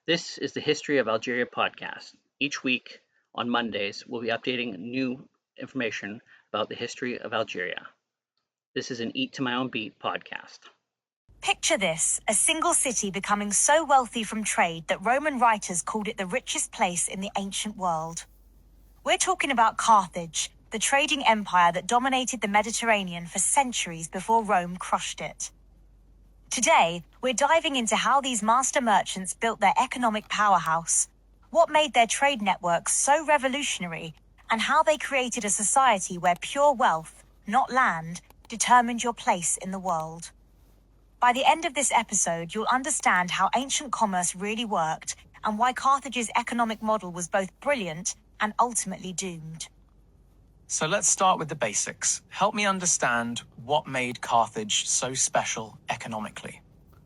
This is the History of Algeria podcast. Each week on Mondays, we'll be updating new information about the history of Algeria. This is an Eat to My Own Beat podcast. Picture this, a single city becoming so wealthy from trade that Roman writers called it the richest place in the ancient world. We're talking about Carthage, the trading empire that dominated the Mediterranean for centuries before Rome crushed it. Today, we're diving into how these master merchants built their economic powerhouse, what made their trade networks so revolutionary, and how they created a society where pure wealth, not land, determined your place in the world. By the end of this episode, you'll understand how ancient commerce really worked and why Carthage's economic model was both brilliant and ultimately doomed. So let's start with the basics. Help me understand what made Carthage so special economically.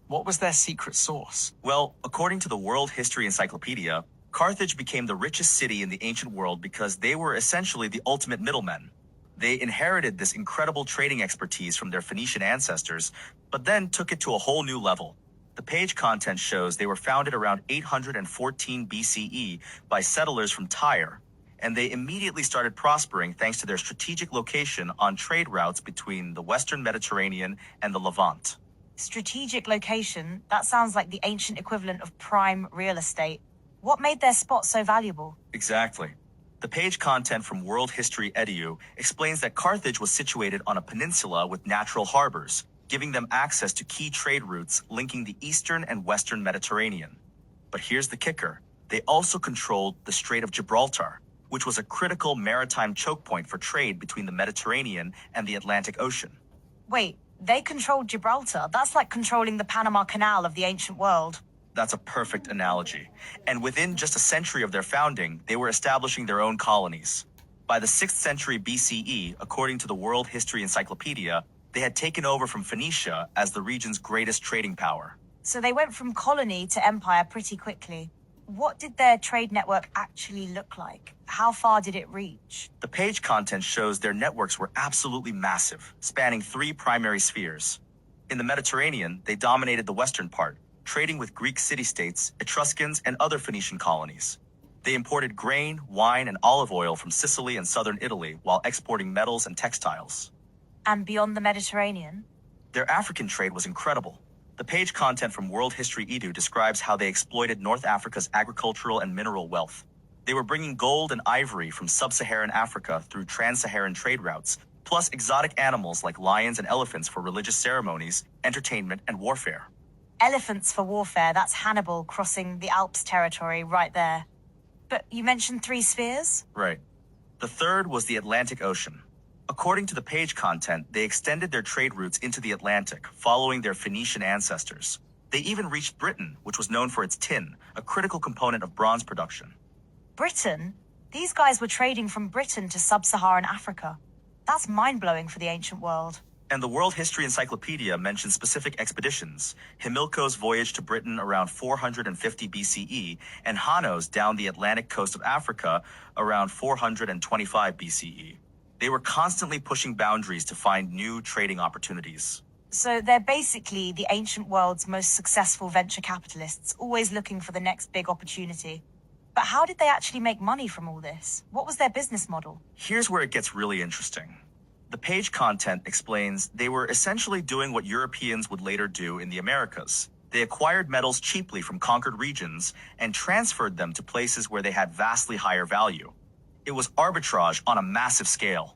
What was their secret sauce? Well, according to the World History Encyclopedia, Carthage became the richest city in the ancient world because they were essentially the ultimate middlemen. They inherited this incredible trading expertise from their Phoenician ancestors, but then took it to a whole new level. The page content shows they were founded around 814 BCE by settlers from Tyre, and they immediately started prospering thanks to their strategic location on trade routes between the Western Mediterranean and the Levant. Strategic location, that sounds like the ancient equivalent of prime real estate. What made their spot so valuable? Exactly. The page content from World History Edu explains that Carthage was situated on a peninsula with natural harbors, giving them access to key trade routes linking the Eastern and Western Mediterranean. But here's the kicker. They also controlled the Strait of Gibraltar, which was a critical maritime choke point for trade between the Mediterranean and the Atlantic Ocean. Wait, they controlled Gibraltar? That's like controlling the Panama Canal of the ancient world. That's a perfect analogy. And within just a century of their founding, they were establishing their own colonies. By the 6th century BCE, according to the World History Encyclopedia, they had taken over from Phoenicia as the region's greatest trading power. So they went from colony to empire pretty quickly. What did their trade network actually look like? How far did it reach? The page content shows their networks were absolutely massive, spanning 3 primary spheres. In the Mediterranean, they dominated the western part, trading with Greek city-states, Etruscans, and other Phoenician colonies. They imported grain, wine, and olive oil from Sicily and southern Italy while exporting metals and textiles. And beyond the Mediterranean? Their African trade was incredible. The page content from World History Edu describes how they exploited North Africa's agricultural and mineral wealth. They were bringing gold and ivory from sub-Saharan Africa through trans-Saharan trade routes, plus exotic animals like lions and elephants for religious ceremonies, entertainment, and warfare. Elephants for warfare, that's Hannibal crossing the Alps territory right there. But you mentioned 3 spheres? Right. The third was the Atlantic Ocean. According to the page content, they extended their trade routes into the Atlantic, following their Phoenician ancestors. They even reached Britain, which was known for its tin, a critical component of bronze production. Britain? These guys were trading from Britain to sub-Saharan Africa. That's mind-blowing for the ancient world. And the World History Encyclopedia mentions specific expeditions: Himilco's voyage to Britain around 450 BCE, and Hanno's down the Atlantic coast of Africa around 425 BCE. They were constantly pushing boundaries to find new trading opportunities. So they're basically the ancient world's most successful venture capitalists, always looking for the next big opportunity. But how did they actually make money from all this? What was their business model? Here's where it gets really interesting. The page content explains they were essentially doing what Europeans would later do in the Americas. They acquired metals cheaply from conquered regions and transferred them to places where they had vastly higher value. It was arbitrage on a massive scale.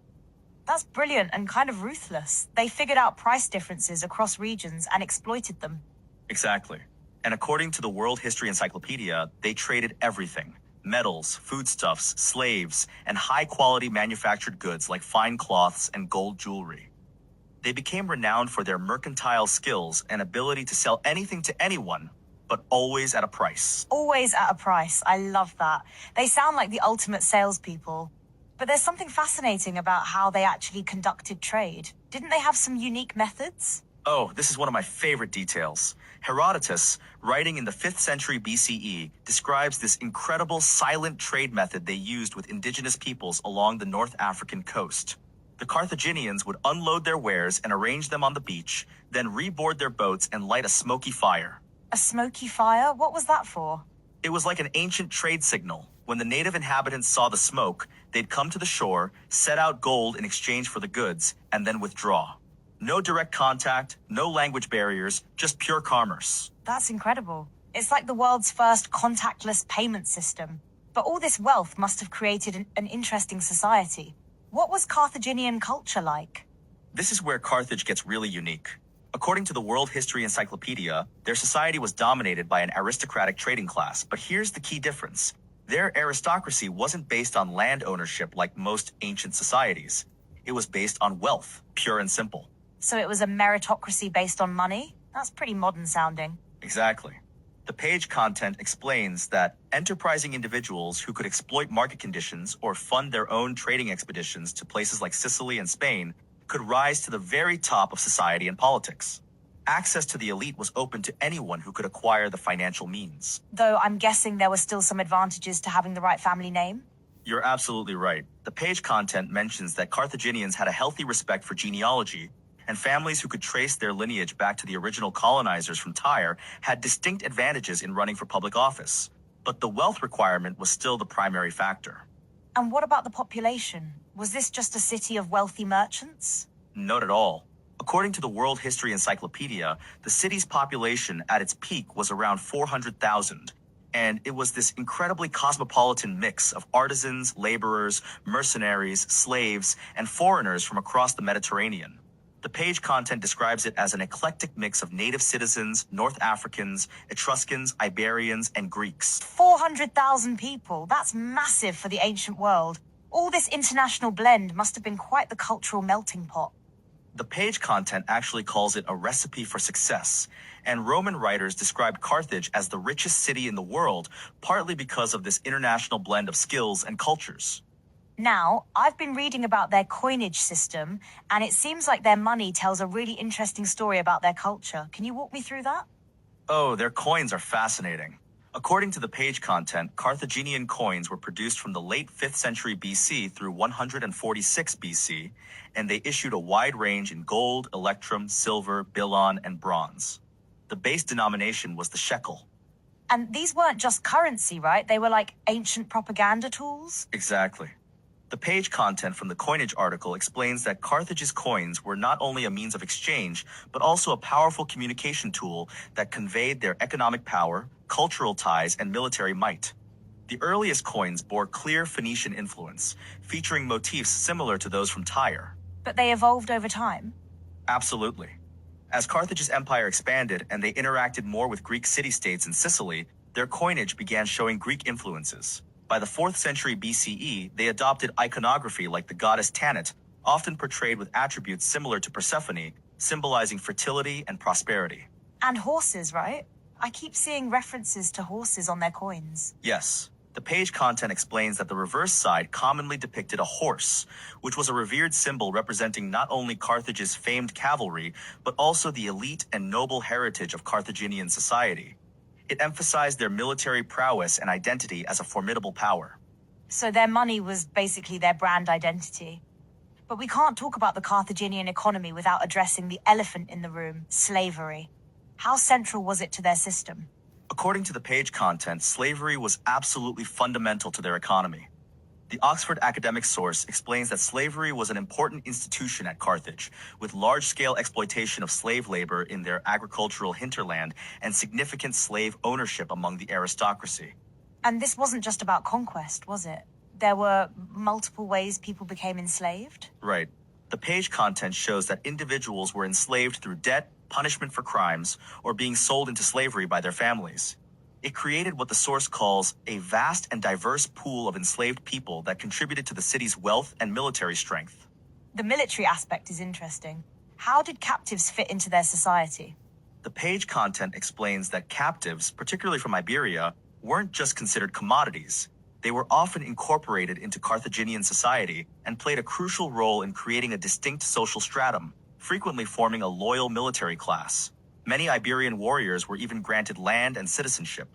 That's brilliant and kind of ruthless. They figured out price differences across regions and exploited them. Exactly. And according to the World History Encyclopedia, they traded everything: metals, foodstuffs, slaves, and high-quality manufactured goods like fine cloths and gold jewelry. They became renowned for their mercantile skills and ability to sell anything to anyone, but always at a price. Always at a price. I love that. They sound like the ultimate salespeople. But there's something fascinating about how they actually conducted trade. Didn't they have some unique methods? Oh, this is one of my favorite details. Herodotus, writing in the 5th century BCE, describes this incredible silent trade method they used with indigenous peoples along the North African coast. The Carthaginians would unload their wares and arrange them on the beach, then reboard their boats and light a smoky fire. A smoky fire? What was that for? It was like an ancient trade signal. When the native inhabitants saw the smoke, they'd come to the shore, set out gold in exchange for the goods, and then withdraw. No direct contact, no language barriers, just pure commerce. That's incredible. It's like the world's first contactless payment system. But all this wealth must have created an interesting society. What was Carthaginian culture like? This is where Carthage gets really unique. According to the World History Encyclopedia, their society was dominated by an aristocratic trading class. But here's the key difference. Their aristocracy wasn't based on land ownership like most ancient societies. It was based on wealth, pure and simple. So it was a meritocracy based on money? That's pretty modern sounding. Exactly. The page content explains that enterprising individuals who could exploit market conditions or fund their own trading expeditions to places like Sicily and Spain could rise to the very top of society and politics. Access to the elite was open to anyone who could acquire the financial means. Though I'm guessing there were still some advantages to having the right family name? You're absolutely right. The page content mentions that Carthaginians had a healthy respect for genealogy, and families who could trace their lineage back to the original colonizers from Tyre had distinct advantages in running for public office. But the wealth requirement was still the primary factor. And what about the population? Was this just a city of wealthy merchants? Not at all. According to the World History Encyclopedia, the city's population at its peak was around 400,000. And it was this incredibly cosmopolitan mix of artisans, laborers, mercenaries, slaves, and foreigners from across the Mediterranean. The page content describes it as an eclectic mix of native citizens, North Africans, Etruscans, Iberians, and Greeks. 400,000 people. That's massive for the ancient world. All this international blend must have been quite the cultural melting pot. The page content actually calls it a recipe for success, and Roman writers described Carthage as the richest city in the world, partly because of this international blend of skills and cultures. Now, I've been reading about their coinage system, and it seems like their money tells a really interesting story about their culture. Can you walk me through that? Oh, their coins are fascinating. According to the page content, Carthaginian coins were produced from the late 5th century BC through 146 BC, and they issued a wide range in gold, electrum, silver, billon, and bronze. The base denomination was the shekel. And these weren't just currency, right? They were like ancient propaganda tools? Exactly. The page content from the coinage article explains that Carthage's coins were not only a means of exchange, but also a powerful communication tool that conveyed their economic power, cultural ties, and military might. The earliest coins bore clear Phoenician influence, featuring motifs similar to those from Tyre. But they evolved over time? Absolutely. As Carthage's empire expanded and they interacted more with Greek city-states in Sicily, their coinage began showing Greek influences. By the 4th century BCE, they adopted iconography like the goddess Tanit, often portrayed with attributes similar to Persephone, symbolizing fertility and prosperity. And horses, right? I keep seeing references to horses on their coins. Yes. The page content explains that the reverse side commonly depicted a horse, which was a revered symbol representing not only Carthage's famed cavalry, but also the elite and noble heritage of Carthaginian society. It emphasized their military prowess and identity as a formidable power. So their money was basically their brand identity. But we can't talk about the Carthaginian economy without addressing the elephant in the room, slavery. How central was it to their system? According to the page content, slavery was absolutely fundamental to their economy. The Oxford academic source explains that slavery was an important institution at Carthage, with large-scale exploitation of slave labor in their agricultural hinterland and significant slave ownership among the aristocracy. And this wasn't just about conquest, was it? There were multiple ways people became enslaved? Right. The page content shows that individuals were enslaved through debt, punishment for crimes, or being sold into slavery by their families. It created what the source calls a vast and diverse pool of enslaved people that contributed to the city's wealth and military strength. The military aspect is interesting. How did captives fit into their society? The page content explains that captives, particularly from Iberia, weren't just considered commodities. They were often incorporated into Carthaginian society and played a crucial role in creating a distinct social stratum, frequently forming a loyal military class. Many Iberian warriors were even granted land and citizenship.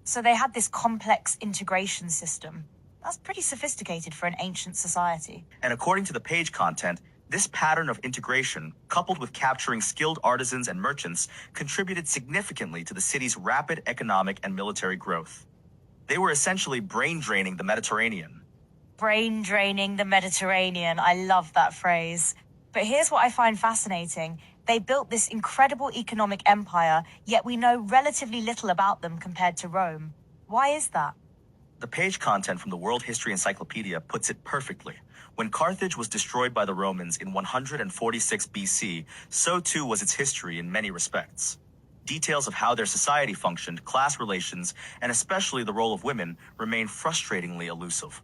So they had this complex integration system. That's pretty sophisticated for an ancient society. And according to the page content, this pattern of integration, coupled with capturing skilled artisans and merchants, contributed significantly to the city's rapid economic and military growth. They were essentially brain draining the Mediterranean. Brain draining the Mediterranean. I love that phrase. But here's what I find fascinating. They built this incredible economic empire, yet we know relatively little about them compared to Rome. Why is that? The page content from the World History Encyclopedia puts it perfectly. When Carthage was destroyed by the Romans in 146 BC, so too was its history in many respects. Details of how their society functioned, class relations, and especially the role of women remain frustratingly elusive.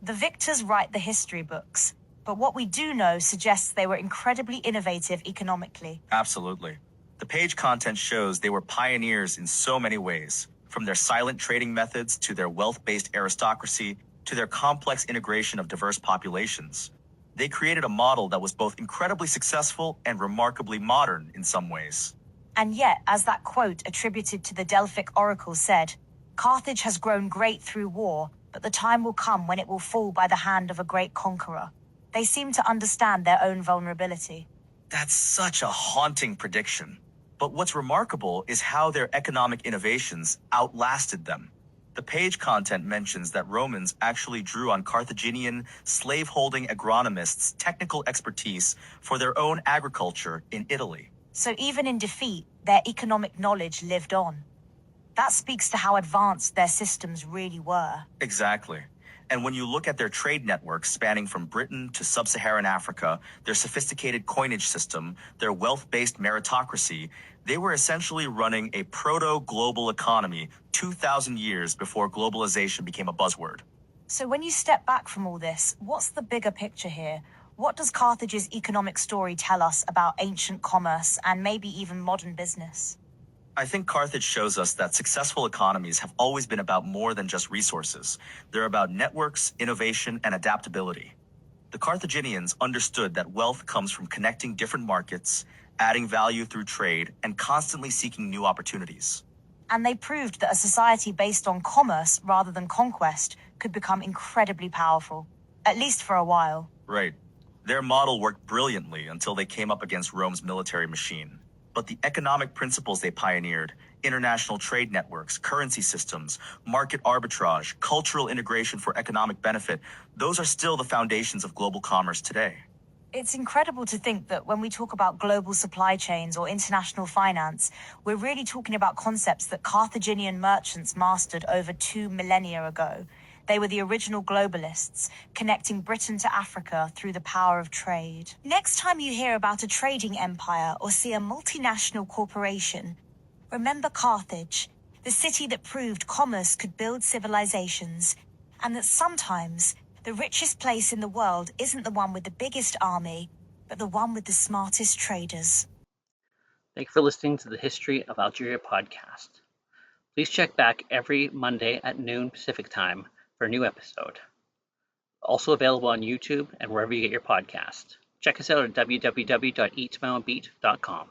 The victors write the history books, but what we do know suggests they were incredibly innovative economically. Absolutely. The page content shows they were pioneers in so many ways, from their silent trading methods to their wealth-based aristocracy to their complex integration of diverse populations. They created a model that was both incredibly successful and remarkably modern in some ways. And yet, as that quote attributed to the Delphic oracle said, Carthage has grown great through war, but the time will come when it will fall by the hand of a great conqueror. They seem to understand their own vulnerability. That's such a haunting prediction. But what's remarkable is how their economic innovations outlasted them. The page content mentions that Romans actually drew on Carthaginian slave-holding agronomists' technical expertise for their own agriculture in Italy. So even in defeat, their economic knowledge lived on. That speaks to how advanced their systems really were. Exactly. And when you look at their trade networks spanning from Britain to sub-Saharan Africa, their sophisticated coinage system, their wealth-based meritocracy, they were essentially running a proto-global economy 2,000 years before globalization became a buzzword. So when you step back from all this, what's the bigger picture here? What does Carthage's economic story tell us about ancient commerce and maybe even modern business? I think Carthage shows us that successful economies have always been about more than just resources. They're about networks, innovation, and adaptability. The Carthaginians understood that wealth comes from connecting different markets, adding value through trade, and constantly seeking new opportunities. And they proved that a society based on commerce rather than conquest could become incredibly powerful, at least for a while. Right. Their model worked brilliantly until they came up against Rome's military machine. But the economic principles they pioneered, international trade networks, currency systems, market arbitrage, cultural integration for economic benefit, those are still the foundations of global commerce today. It's incredible to think that when we talk about global supply chains or international finance, we're really talking about concepts that Carthaginian merchants mastered over 2 millennia ago. They were the original globalists, connecting Britain to Africa through the power of trade. Next time you hear about a trading empire or see a multinational corporation, remember Carthage, the city that proved commerce could build civilizations, and that sometimes the richest place in the world isn't the one with the biggest army, but the one with the smartest traders. Thank you for listening to the History of Algeria podcast. Please check back every Monday at noon Pacific time for a new episode. Also available on YouTube and wherever you get your podcast. Check us out at www.eattomyownbeat.com.